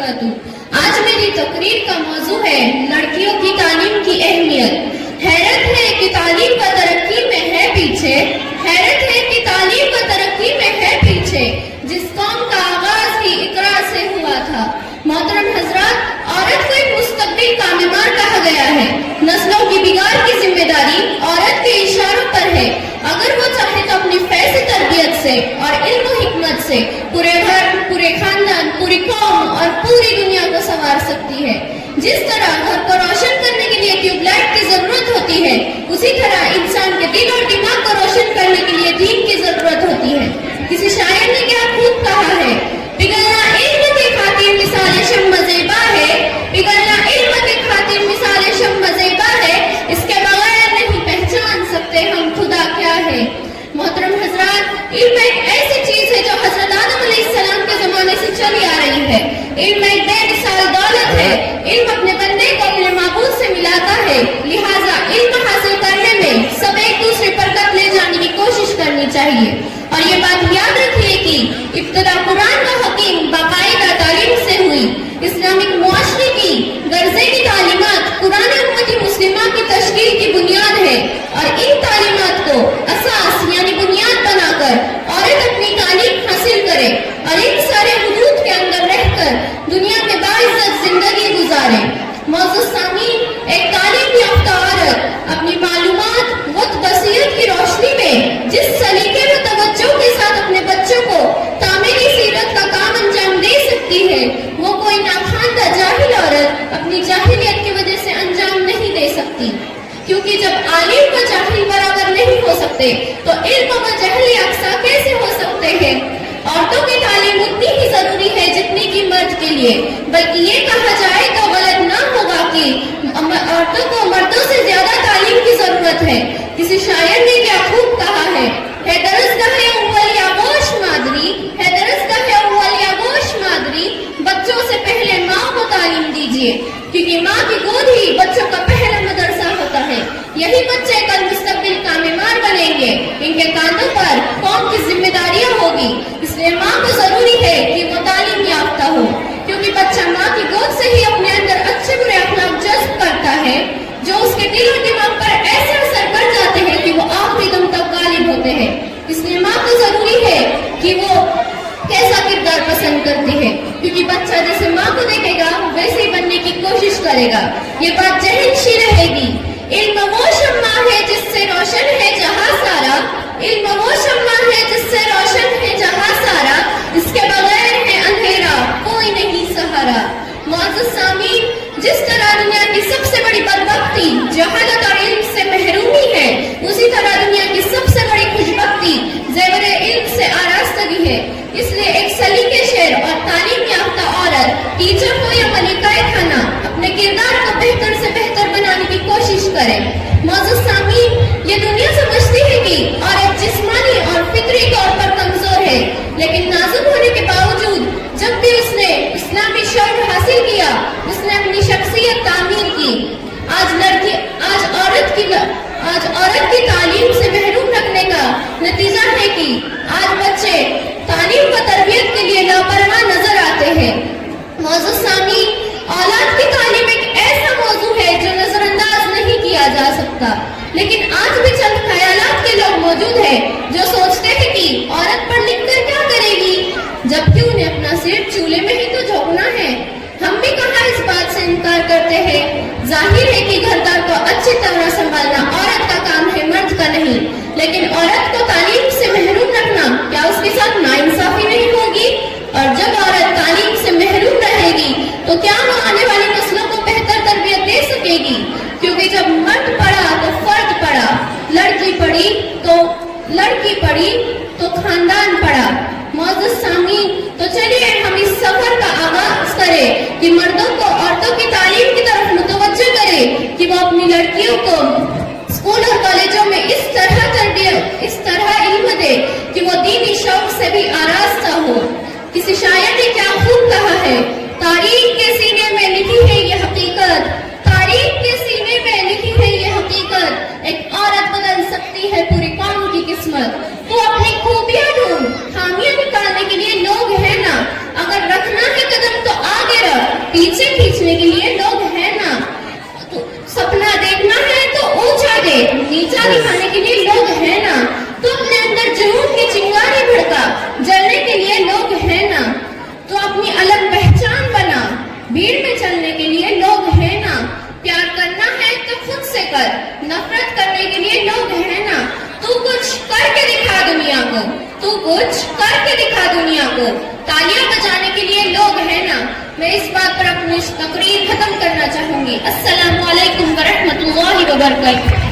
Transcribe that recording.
وبرکاتہ۔ آج میری تقریر کا موضوع ہے لڑکیوں کی تعلیم کی اہمیت۔ حیرت ہے کہ تعلیم و ترقی میں ہے پیچھے، حیرت ہے کہ تعلیم و ترقی میں ہے پیچھے، جس قوم کا آغاز ہی اقرا سے ہوا تھا۔ محترم حضرات، عورت کو ایک مستقبل کا معمار کہا گیا ہے۔ نسلوں کی بگاڑ کی ذمہ داری عورت کے اشاروں پر ہے۔ اگر وہ چاہے تو اپنی فیض تربیت سے اور علم و حکمت سے پورے گھر، پورے خاندان، پوری قوم اور پوری دنیا کو سنوار سکتی ہے۔ جس طرح گھر کو روشن کرنے کے لیے ٹیوب لائٹ کی ضرورت ہوتی ہے، اسی طرح انسان کے دل اور دماغ کو روشن کرنے کے لیے دین کی ضرورت ہوتی ہے۔ کسی شاعر نے کیا خوب کہا ہے، پگھلنا علم کی خاطر مثال شمع زیبا ہے، پگھلنا علم کی خاطر مثال شمع زیبا ہے، اس کے بغیر نہیں پہچان سکتے ہم خدا کیا ہے۔ محترم حضرات، علم ایک ایسی چیز ہے جو حضرت آدم علیہ السلام کے زمانے سے چلی آ رہی ہے۔ علم ایک بے مثال دولت ہے۔ علم اپنے بندے کو اپنے معبود سے ملاتا ہے، لہٰذا علم حاصل کرنے میں سب ایک دوسرے پر قد لے جانے کی کوشش کرنی چاہیے۔ اور یہ بات یاد رکھیے کہ ابتدا قرآن و حکیم باقاعدہ تعلیم سے ہوئی۔ اسلامک معاشرے کی غرضے کی تعلیمات قرآن امتی مسلمہ کی تشکیل کی بنیاد ہے، اور ان تعلیمات کو اساس یعنی بنیاد بنا کر عورت اپنی تعلیم حاصل کرے اور ان سارے حدود کے اندر رہ کر دنیا میں باعزت زندگی گزارے۔ معزز سامعین، ایک تعلیم یافتہ عورت اپنی معلومات و بصیرت کی روشنی میں جس سلیقے و توجہ کے ساتھ اپنے بچوں کو تعمیری سیرت کا کام انجام دے سکتی ہے، وہ کوئی ناخواندہ جاہل عورت اپنی جاہلیت کی وجہ سے انجام نہیں دے سکتی، کیونکہ جب عالم و جاہل برابر نہیں ہو سکتے تو علم و جہل یکساں کیسے ہو سکتے ہیں؟ عورتوں کی تعلیم اتنی ہی ضروری ہے جتنی کہ مرد کے لیے، بلکہ یہ کہا جائے تو غلط نہ ہوگا کہ عورتوں کو مردوں سے زیادہ تعلیم کی ضرورت ہے۔ کسی شاعر نے کیا خوب کہا ہے درسگاہ اول آغوش مادری، ہے درسگاہ اول آغوش مادری، بچوں سے پہلے ماں کو تعلیم دیجیے، کیونکہ ماں کی گود ہی بچوں کا پہلا مدرسہ ہوتا ہے۔ یہی بچے کل مستقبل کا معمار بنیں گے، ان کے کاندھوں پر قوم کی ذمہ داریاں ہوگی، اس لیے ماں کو ضروری ہے کہ وہ تعلیم یافتہ ہو، کیونکہ بچہ ماں کی گود سے ہی اپنے اندر اچھے برے اخلاق جذب کرتا ہے، جو اس کے دل اور دماغ پر ایسے اثر کر جاتے ہیں کہ وہ آخری دم تک غالب ہوتے ہیں۔ اس لیے ماں کو ضروری ہے کہ وہ کیسا کردار پسند کرتی ہے، کیونکہ بچہ جیسے ماں کو دیکھے گا ویسے ہی بننے کی کوشش کرے گا۔ یہ بات ذہن رہے گی۔ علم وہ شمع ہے جس سے روشن ہے جہاں سارا، علم وہ شمع ہے جس سے روشن ہے جہاں سارا، اس کے بغیر ہے اندھیرا کوئی نہیں سہارا۔ معزز سامعین، جس طرح دنیا کی سب سے بڑی بدبختی جہالت اور علم سے محرومی ہے، اسی طرح دنیا کی سب سے بڑی خوشبختی زیور علم سے آراستگی ہے۔ اس لیے ایک سلیقے شیر اور تعلیم یافتہ عورت، ٹیچر ہو یا ملکہ خانہ، اپنے کردار کو بہتر سے بہتر بنانے کی کوشش کرے۔ معزز سامعین، یہ دنیا سمجھتی ہے کہ عورت جسمانی اور فطری طور پر کمزور ہے، لیکن نازک ہونے کے باوجود جب بھی اس نے اسلامی شعور حاصل کیا، اس نے اپنی شخصیت تعمیر کی۔ آج عورت کی تعلیم سے محروم رکھنے کا نتیجہ ہے کہ آج بچے تعلیم و تربیت کے لیے لاپرواہ نظر آتے ہیں۔ معزز سامعین، اولاد کی تعلیم ایک ایسا موضوع ہے جو نظر انداز نہیں کیا جا سکتا، لیکن آج بھی چند خیالات کے لوگ موجود ہیں جو سوچتے ہیں کہ عورت پڑھ لکھ کر کیا کرے گی، جبکہ انہیں اپنا سر چولہے میں ہی تو جھونکنا ہے۔ ہم بھی کہاں اس بات سے انکار کرتے ہیں۔ ظاہر ہے کہ گھر دار کو اچھی طرح سنبھالنا عورت کا کام ہے، مرد کا نہیں، لیکن عورت کو تعلیم سے محروم رکھنا کیا اس کے ساتھ ناانصافی نہیں ہوگی؟ اور جب عورت تعلیم سے محروم رہے گی تو کیا وہ آنے والی نسلوں کو بہتر تربیت دے سکے گی؟ کیونکہ جب مرد پڑھا تو فرد پڑھا، لڑکی پڑھی تو خاندان پڑھا۔ معزز سامعین، تو چلیے ہم اس سفر کا آغاز کریں کہ مردوں کو عورتوں کی تعلیم کی طرف متوجہ کریں کہ وہ اپنی لڑکیوں کو اسکول اور کالجوں میں اس طرح علم دے کہ وہ دینی شوق سے بھی آراستہ ہو۔ کسی شاعر نے کیا خوب کہا ہے، تاریخ کے سینے میں لکھی ہے یہ حقیقت، تاریخ کے سینے میں لکھی ہے یہ حقیقت، ایک عورت بدل سکتی ہے پوری قوم کی قسمت۔ تو اپنی خوبیاں ڈھونڈ، خامیاں نکالنے کے لیے لوگ ہیں نا، اگر رکھنا ہے قدم تو آگے رکھ، اس بات پر اپنی تقریر ختم کرنا چاہوں گی۔ السلام علیکم ورحمۃ اللہ وبرکاتہ۔